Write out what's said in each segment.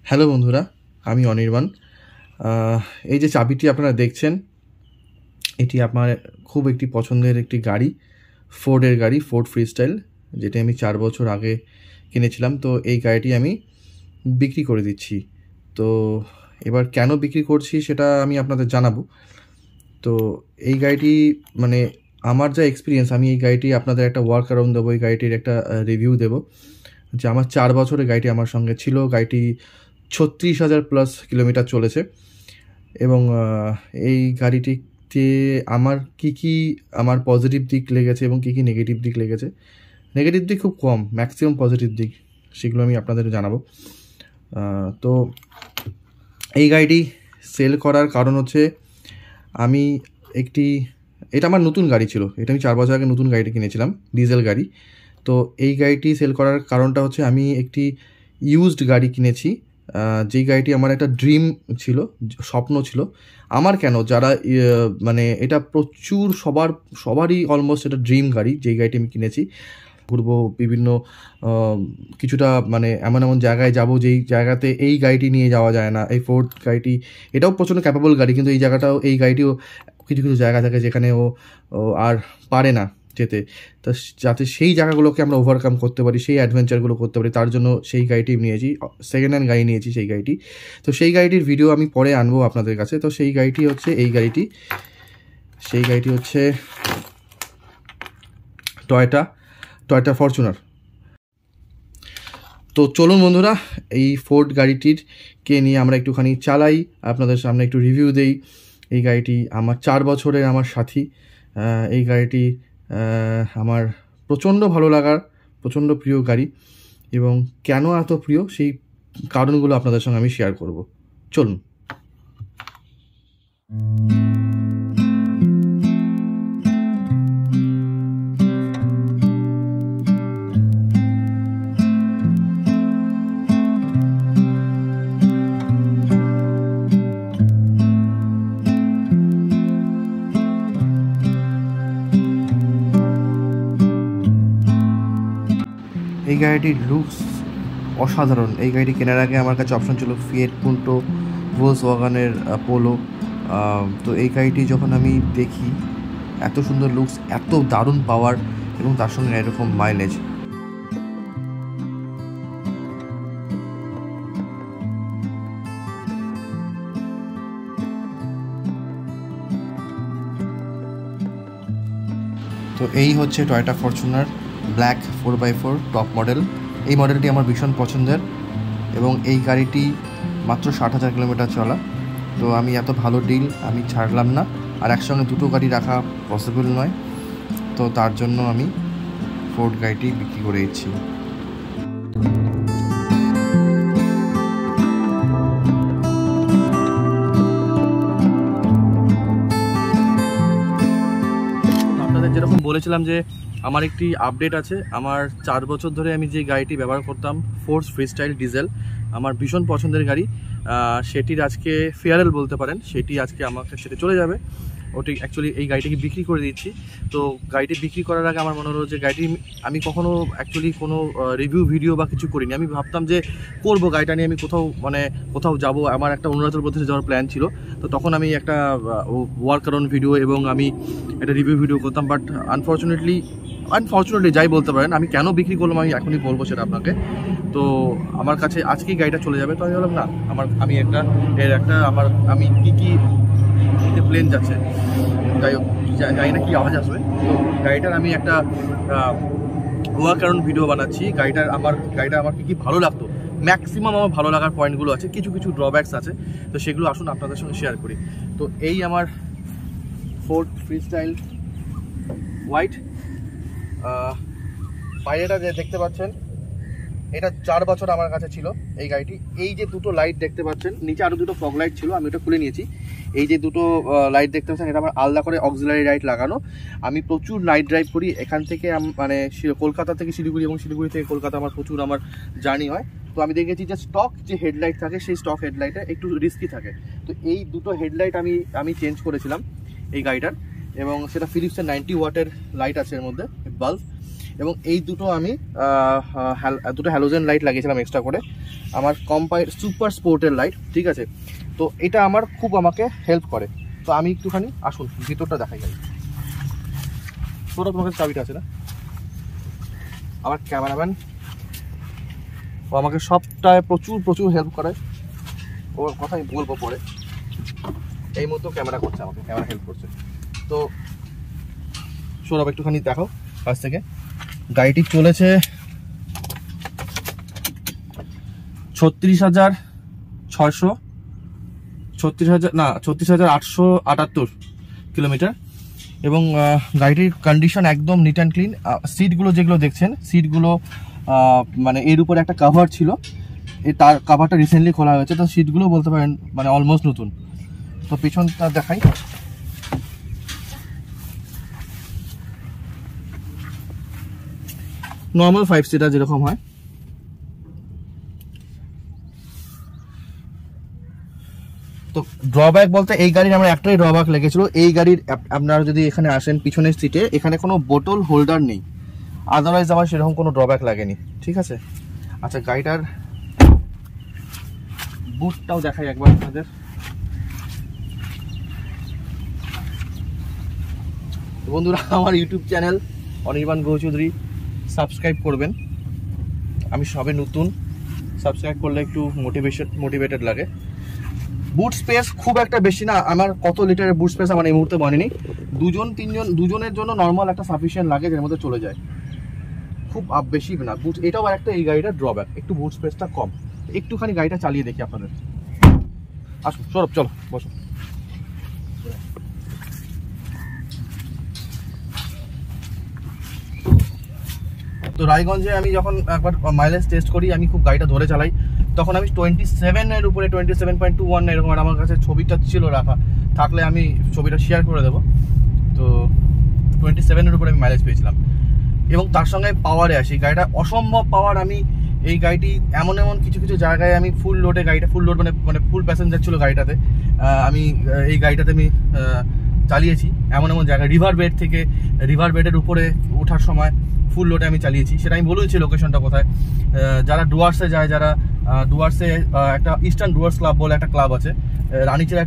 Hello বন্ধুরা, আমি অনির্বাণ। এই যে চাবিটি আপনারা দেখছেন, এটি আমার খুব একটি পছন্দের একটি গাড়ি, ফোর্ডের গাড়ি, ফোর্ড ফ্রিস্টাইল, যেটি আমি 4 বছর আগে কিনেছিলাম। তো এই গাড়িটি আমি বিক্রি করে দিচ্ছি। তো এবার কেন বিক্রি করছি সেটা আমি আপনাদের জানাবো। তো এই গাড়িটি মানে আমার যা এক্সপিরিয়েন্স, আমি এই গাড়িটি আপনাদের একটা ওয়ার্ক অ্যারাউন্ড দেবো, এই গাড়িটির একটা রিভিউ দেবো যে আমার 4 বছরের গাড়িটি আমার সঙ্গে ছিল। গাড়িটি 36,000 প্লাস কিলোমিটার চলেছে এবং এই গাড়িটিতে আমার কি আমার পজিটিভ দিক লেগেছে এবং কি নেগেটিভ দিক লেগেছে। নেগেটিভ দিক খুব কম, ম্যাক্সিমাম পজিটিভ দিক, সেগুলো আমি আপনাদের জানাবো। তো এই গাড়িটি সেল করার কারণ হচ্ছে আমি এটা আমার নতুন গাড়ি ছিল, এটা আমি 4 বছর আগে নতুন গাড়িটা কিনেছিলাম, ডিজেল গাড়ি। তো এই গাড়িটি সেল করার কারণটা হচ্ছে আমি একটি ইউজড গাড়ি কিনেছি, যেই গাড়িটি আমার একটা ড্রিম ছিল, স্বপ্ন ছিল আমার। কেন, যারা মানে এটা প্রচুর সবারই অলমোস্ট এটা ড্রিম গাড়ি, যেই গাড়িটি আমি কিনেছি। ঘুরবো বিভিন্ন কিছুটা মানে এমন জায়গায় যাব যেই জায়গাতে এই গাড়িটি নিয়ে যাওয়া যায় না। এই ফোর্ড গাড়িটি, এটাও প্রচণ্ড ক্যাপেবল গাড়ি, কিন্তু এই গাড়িটিও কিছু জায়গা থাকে যেখানে ও আর পারে না যেতে। তো যাতে সেই জায়গাগুলোকে আমরা ওভারকাম করতে পারি, সেই অ্যাডভেঞ্চারগুলো করতে পারি, তার জন্য সেই গাড়িটি নিয়েছি। সেকেন্ড হ্যান্ড গাড়ি নিয়েছি সেই গাড়িটি। তো সেই গাড়িটির ভিডিও আমি পরে আনবো আপনাদের কাছে। তো সেই গাড়িটি হচ্ছে সেই গাড়িটি হচ্ছে টয়োটা ফরচুনার। তো চলুন বন্ধুরা, এই ফোর্ড গাড়িটিকে নিয়ে আমরা একটুখানি চালাই, আপনাদের সামনে একটু রিভিউ দেই। এই গাড়িটি আমার 4 বছরের আমার সাথী। এই গাড়িটি আমার প্রচণ্ড ভালো লাগার, প্রচণ্ড প্রিয় গাড়ি, এবং কেন এত প্রিয় সেই কারণগুলো আপনাদের সঙ্গে আমি শেয়ার করব। চলুন। এই গাড়িটির লুকস অসাধারণ। এই গাড়িটি কেনার আগে আমার কাছে অপশন ছিল ফিয়েট পুন্টো, ভোলসওয়াগনের পোলো। তো এই গাড়িটি যখন আমি দেখি, এত সুন্দর লুকস, এত দারুণ পাওয়ার, এবং তার সঙ্গে এরকম মাইলেজ। তো এই হচ্ছে Toyota Fortuner black 4x4 top model. এই মডেলটি আমার ভীষণ পছন্দের, এবং এই গাড়িটি মাত্র 60,000 কিলোমিটার চলা। তো আমি এত ভালো ডিল আমি ছাড়লাম না, আর একসঙ্গে দুটো গাড়ি রাখা পসিবল নয়। তো তার জন্য আমি ফোর্ড গাড়িটি বিক্রি করে দিচ্ছি। আপনাদের যেরকম বলেছিলাম যে আমার একটি আপডেট আছে। আমার 4 বছর ধরে আমি যে গাড়িটি ব্যবহার করতাম, ফোর্ড ফ্রিস্টাইল ডিজেল, আমার ভীষণ পছন্দের গাড়ি, সেটির আজকে ফেয়ারেল বলতে পারেন, সেটি আজকে আমাকে সেটা চলে যাবে। ওটি অ্যাকচুয়ালি এই গাড়িটিকে বিক্রি করে দিচ্ছি। তো গাড়িটি বিক্রি করার আগে আমার মনে হলো যে গাড়িটি আমি কখনো অ্যাকচুয়ালি কোনো রিভিউ ভিডিও বা কিছু করিনি। আমি ভাবতাম যে করবো গাড়িটা নিয়ে, আমি কোথাও যাব, আমার একটা অরুণাচল প্রদেশে যাওয়ার প্ল্যান ছিল। তো তখন আমি একটা ওয়ার্ক অ্যারাউন্ড ভিডিও এবং আমি একটা রিভিউ ভিডিও করতাম। বাট আনফর্চুনেটলি যাই বলতে পারেন, আমি কেন বিক্রি করলাম আমি এখনই বলবো সেটা আপনাকে। তো আমার কাছে আজকেই গাড়িটা চলে যাবে। তো আমি বললাম না, আমি কি প্লেন যাচ্ছে, যাই হোক, জানি না কি আওয়াজ আসবে। তো গাড়িটার আমি একটা ওয়ার্ক অ্যারাউন্ড ভিডিও বানাচ্ছি। গাড়িটা আমার কি ভালো লাগতো, ম্যাক্সিমাম আমার ভালো লাগার পয়েন্টগুলো আছে, কিছু ড্রব্যাকস আছে। তো সেগুলো আসুন আপনাদের সঙ্গে শেয়ার করি। তো এই আমার ফোর্ড ফ্রিস্টাইল হোয়াইট, বাইরেটা যে দেখতে পাচ্ছেন, এটা 4 বছর আমার কাছে ছিল এই গাড়িটি। এই যে দুটো লাইট দেখতে পাচ্ছেন, নিচে আরও দুটো ফগ লাইট ছিল, আমি ওটা খুলে নিয়েছি। এই যে দুটো লাইট দেখতে পাচ্ছেন, এটা আমার আলাদা করে অক্সিলারি লাইট লাগানো। আমি প্রচুর নাইট ড্রাইভ করি, এখান থেকে মানে কলকাতা থেকে শিলিগুড়ি এবং শিলিগুড়ি থেকে কলকাতা আমার প্রচুর জার্নি হয়। তো আমি দেখেছি যে স্টক যে হেডলাইট থাকে, সেই স্টক হেডলাইটে একটু রিস্কি থাকে। তো এই দুটো হেডলাইট আমি চেঞ্জ করেছিলাম এই গাড়িটার, এবং সেটা ফিলিপসের 90 ওয়াটের লাইট আছে এর মধ্যে, বাল্ব। এবং এই দুটো আমি দুটো হ্যালোজেন লাইট লাগিয়েছিলাম এক্সট্রা করে, আমার সুপার স্পোর্টের লাইট, ঠিক আছে। তো এটা আমার খুব আমাকে হেল্প করে। তো আমি একটুখানি আসুন ভিতরটা দেখাই যাই। ছোটো তোমার কাছে চাবিটা আছে না? আমার ক্যামেরাম্যান ও আমাকে সবটায় প্রচুর হেল্প করে, ওর কথাই বলবো পরে। এই মতো ক্যামেরা করছে, আমাকে ক্যামেরা হেল্প করছে। তো সৌরভ একটুখানি দেখো কাছ থেকে। গাড়িটি চলেছে 36,878 কিলোমিটার। এবং গাড়িটির কন্ডিশন একদম নিট অ্যান্ড ক্লিন। সিটগুলো যেগুলো দেখছেন, সিটগুলো মানে এর উপরে একটা কাভার ছিল, তার কাভারটা রিসেন্টলি খোলা হয়েছে। তো সিটগুলো বলতে পারেন মানে অলমোস্ট নতুন। তো পিছনটা দেখাই। নর্মাল 5 সিটার যেরকম হয়। তো ড্রব্যাক বলতে এই গাড়ির আমার একটাই ড্রব্যাক লেগেছিল। এই গাড়ির আপনারা যদি এখানে আসেন পিছনের সিটে, এখানে কোনো বোতল হোল্ডার নেই। আদারওয়াইজ আমার সেরকম কোনো ড্রব্যাক লাগেনি, ঠিক আছে। আচ্ছা, গাড়িটার বুটটাও দেখাই একবার আপনাদের। বন্ধুরা, আমার ইউটিউব চ্যানেল অনির্বাণ গৌচৌধুরী সাবস্ক্রাইব করবেন। আমি সবে নতুন, সাবস্ক্রাইব করলে একটু মোটিভেটেড লাগে। বুট স্পেস খুব একটা বেশি না। আমার কত লিটারের বুট স্পেস আমার এই মুহূর্তে বনেনি। দুজনের জন্য নর্মাল একটা সাফিসিয়েন্ট লাগে, যের মধ্যে চলে যায়, খুব বেশি না বুট। এটাও আর একটা এই গাড়িটার ড্রব্যাক, একটু বুট স্পেসটা কম। একটুখানি গাড়িটা চালিয়ে দেখি আপনাদের। আসুন সৌরভ, চলো বসো। তো রায়গঞ্জে আমি যখন একবার মাইলেজ টেস্ট করি, আমি খুব গাড়িটা ধরে চালাই, তখন আমি 27-এর উপরে 27.21 এরকম আমার কাছে ছবিটা ছিল রাখা, থাকলে আমি ছবিটা শেয়ার করে দেবো। তো 27-এর উপরে আমি মাইলেজ পেয়েছিলাম। এবং তার সঙ্গে পাওয়ারে আসি, গাড়িটা অসম্ভব পাওয়ার। আমি এই গাড়িটি এমন কিছু জায়গায় আমি ফুল লোডে, গাড়িটা ফুল লোড মানে ফুল প্যাসেঞ্জার ছিল গাড়িটাতে, আমি এই গাড়িটাতে আমি চালিয়েছি এমন জায়গায়। রিভার বেডের উপরে ওঠার সময় ফুল লোডে আমি চালিয়েছি। সেটা আমি বলেছি লোকেশনটা কোথায়। যারা ডুয়ার্সে যায়, যারা ডুয়ার্সে একটা ইস্টার্ন ডুয়ার্স ক্লাব বলে একটা ক্লাব আছে, রানীচেরা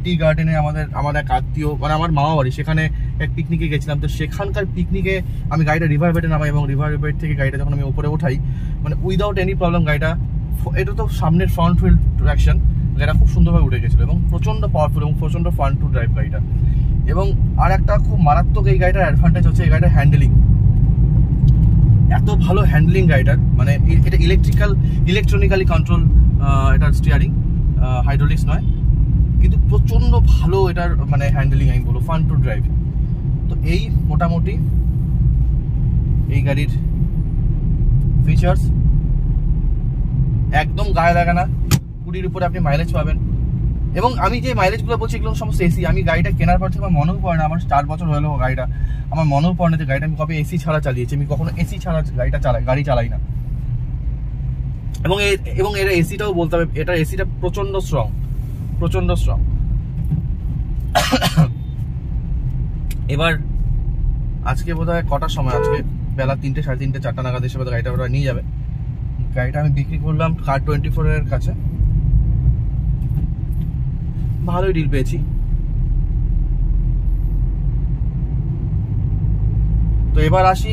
টি গার্ডেনে আমার এক আত্মীয়, মানে আমার মামা বাড়ি, সেখানে এক পিকনিকে গেছিলাম। তো সেখানকার পিকনিকে আমি গাড়িটা রিভার বেডে নামাই, এবং রিভার বেড থেকে গাড়িটা যখন আমি উপরে ওঠাই, মানে উইদাউট এনি প্রবলেম গাড়িটা, এটা তো সামনের ফ্রন্ট হুইল ট্র্যাকশন, গাড়িটা খুব সুন্দরভাবে উঠে গেছিলো এবং প্রচন্ড পাওয়ারফুল এবং প্রচন্ড ফান টু ড্রাইভ গাড়িটা। এবং আর একটা খুব মারাত্মক এই গাড়িটার অ্যাডভান্টেজ হচ্ছে এই গাড়িটার হ্যান্ডেলিং। এত ভালো হ্যান্ডলিং গাড়িটার, মানে এটা ইলেকট্রনিক্যালি কন্ট্রোল, এটার স্টিয়ারিং, হাইড্রোলিক্স নয়, কিন্তু প্রচন্ড ভালো এটার মানে হ্যান্ডলিং, আমি বলবো ফান টু ড্রাইভ। তো এই মোটামুটি এই গাড়ির ফিচার্স, একদম গায়ে লাগে না, 20-র উপরে আপনি মাইলেজ পাবেন। এবং আমি যে মাইলেজগুলো বলছি এগুলো সমস্ত এসি। আমি গাড়িটা কেনার পর থেকে আমার মনেও পড়ে না, আমার 4 বছর হলো গাড়িটা, আমার মনেও পড়ে না যে গাড়িটা আমি কবে এসি ছাড়া চালিয়েছি। আমি কখনো এসি ছাড়া গাড়ি চালাই না। এবং এর এসিটাও বলতে হবে, এটার এসিটা প্রচন্ড স্ট্রং। এবার আজকে বোধহয় কটার সময়, আজকে বেলা 3টে, 3:30, 4টা নাগাদ এসে গাড়িটা ওরা নিয়ে যাবে। গাড়িটা আমি বিক্রি করলাম কার 24-এর কাছে, ভালোই ডিল পেয়েছি। তো এবার আসি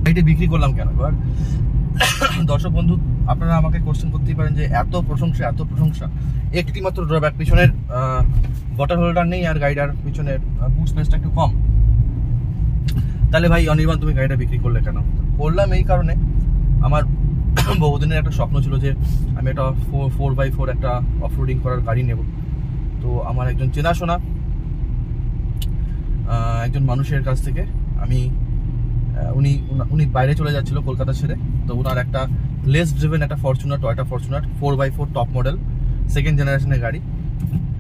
গাড়িটা বিক্রি করলাম কেন। এবার দর্শক বন্ধু, আপনারা আমাকে কোশ্চেন করতেই পারেন যে এত প্রশংসা, একটি মাত্র ড্রব্যাক, পিছনের বটল হোল্ডার নেই আর গাড়িটার পিছনের বুট স্পেসটা একটু কম, তাহলে ভাই অনির্বাণ তুমি গাড়িটা বিক্রি করলে কেন? করলাম এই কারণে, আমার বহুদিনের একটা স্বপ্ন ছিল যে আমি একটা 4x4 একটা অফরোডিং করার গাড়ি নেব। তো আমার একজন চেনাশোনা একজন মানুষের কাছ থেকে আমি উনি বাইরে চলে যাচ্ছিল কলকাতা ছেড়ে। তো ওনার একটা লেস ড্রিভেন একটা Toyota Fortuner 4x4 top model, 2nd জেনারেশনের গাড়ি।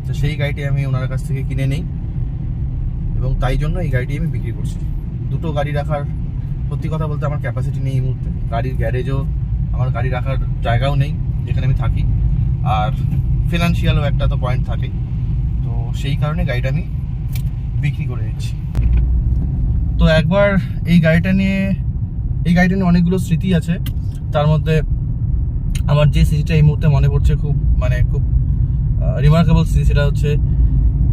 তো সেই গাড়িটি আমি ওনার কাছ থেকে কিনে নেই এবং তাই জন্য এই গাড়িটি আমি বিক্রি করছি। দুটো গাড়ি রাখার, সত্যি কথা বলতে আমার ক্যাপাসিটি নেই এই মুহূর্তে। গাড়ির গ্যারেজও, আমার গাড়ি রাখার জায়গাও নেই যেখানে আমি থাকি, আর ফিনান্সিয়ালও একটা তো পয়েন্ট থাকে। তো সেই কারণে গাড়িটা আমি বিক্রি করে দিচ্ছি। তো একবার এই গাড়িটা নিয়ে এই গাড়িটা নিয়ে অনেকগুলো স্মৃতি আছে। তার মধ্যে আমার যে স্মৃতিটা এই মুহূর্তে মনে পড়ছে খুব রিমার্কেবল স্মৃতি, সেটা হচ্ছে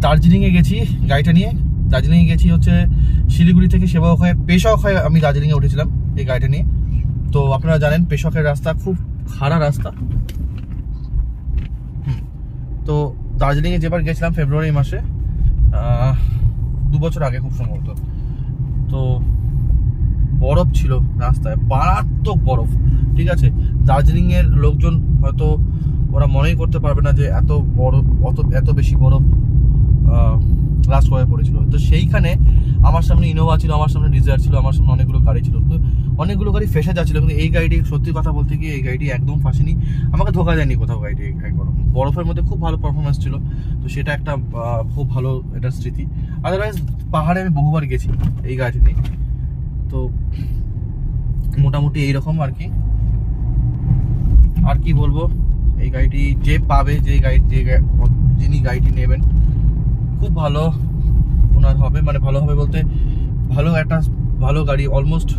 দার্জিলিংয়ে গেছি গাড়িটা নিয়ে। দার্জিলিংয়ে গেছি হচ্ছে শিলিগুড়ি থেকে পেশোয়াক হয়ে আমি দার্জিলিংয়ে উঠেছিলাম এই গাড়িটা নিয়ে। তো আপনারা জানেন পেশোয়াকের রাস্তা খুব খাড়া রাস্তা। তো দার্জিলিংয়ে যেবার গেছিলাম ফেব্রুয়ারি মাসে, 2 বছর আগে খুব সম্ভবত, তো বরফ ছিল রাস্তায়, মারাত্মক বরফ। ঠিক আছে, দার্জিলিংয়ের লোকজন হয়তো ওরা মনেই করতে পারবে না যে এত বেশি বরফ লাস্ট হয়ে পড়েছিল। তো সেইখানে আমার সামনে ইনোভা ছিল, আমার সামনে ডিজায়ার ছিল, আমার সামনে অনেকগুলো গাড়ি ছিল, কিন্তু অনেকগুলো গাড়ি ফেসে যাচ্ছিল, কিন্তু এই গাড়িটি সত্যি কথা বলতে গিয়ে এই গাড়িটি একদম ফাঁসেনি, আমাকে ধোকা দেয়নি কোথাও গাড়িটি। একবার বরফের মধ্যে খুব ভালো পারফরমেন্স ছিল, তো সেটা একটা খুব ভালো এটা স্মৃতি। আদারওয়াইজ পাহাড়ে আমি বহুবার গেছি এই গাড়িটি নিয়ে। তো মোটামুটি এইরকম আর কি। আর কি বলবো, এই গাড়িটি যে পাবে, যিনি গাড়িটি নেবেন খুব ভালো ওনার হবে, মানে ভালো হবে বলতে ভালো গাড়ি, অলমোস্ট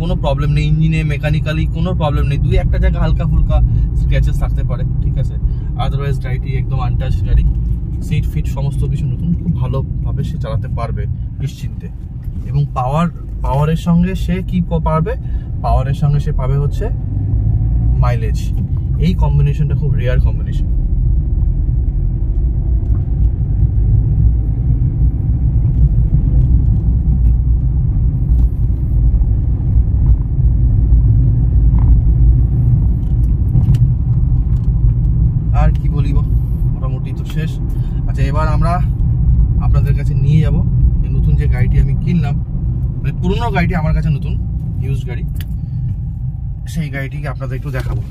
কোনো প্রবলেম নেই ইঞ্জিনে, মেকানিক্যালি কোনো প্রবলেম নেই। 2-1টা জায়গা হালকা ফুলকা স্ক্র্যাচেস থাকতে পারে, ঠিক আছে, আদারওয়াইজ গাড়িটি একদম আনটাচ গাড়ি। সিট ফিট সমস্ত কিছু নতুন, খুব ভালোভাবে সে চালাতে পারবে নিশ্চিন্তে। এবং পাওয়ারের সঙ্গে সে কি পারবে, পাওয়ারের সঙ্গে সে পাবে হচ্ছে মাইলেজ। এই কম্বিনেশনটা খুব রেয়ার কম্বিনেশন। আর কি বলিব, মোটামুটি তো শেষ। আচ্ছা, এবার আমরা আপনাদের কাছে নিয়ে যাব এই নতুন যে গাড়িটি আমি কিনলাম, পুরনো গাড়িটি আমার কাছে নতুন, ইউজ গাড়ি, সেই গাড়িটিকে আপনাদের একটু দেখাবো।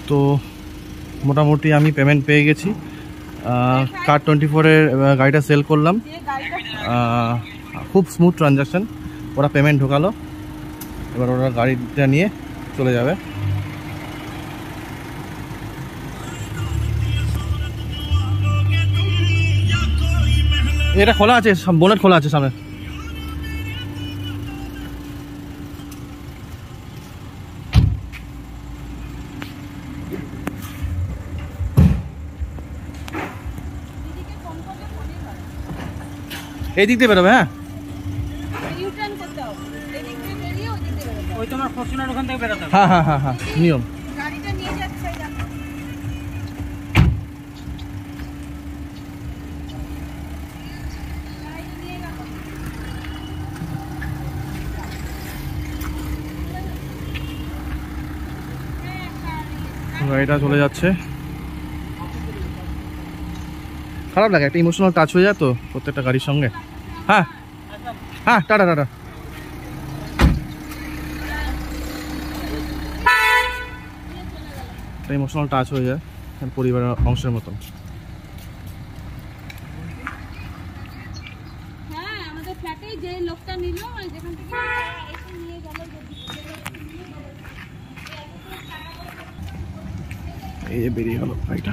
তো মোটামুটি আমি পেমেন্ট পেয়ে গেছি, কার 24-এর গাড়িটা সেল করলাম। খুব স্মুথ ট্রানজাকশান, ওরা পেমেন্ট ঢোকালো, এবার ওরা গাড়িটা নিয়ে চলে যাবে। এটা খোলা আছে, বোনেট খোলা আছে সামনে। এই দিক দিয়ে বেরোবে, হ্যাঁ হ্যাঁ নিয়ম। গাড়িটা চলে যাচ্ছে, খারাপ লাগে, একটা ইমোশনাল টাচ হয়ে যায় তো প্রত্যেকটা গাড়ির সঙ্গে। হ্যাঁ হ্যাঁ, টাটা টাটা। একটা ইমোশনাল টাচ হয়ে যায় পরিবারের অংশের মতন। এই যে বেরিয়ে গেল গাড়িটা।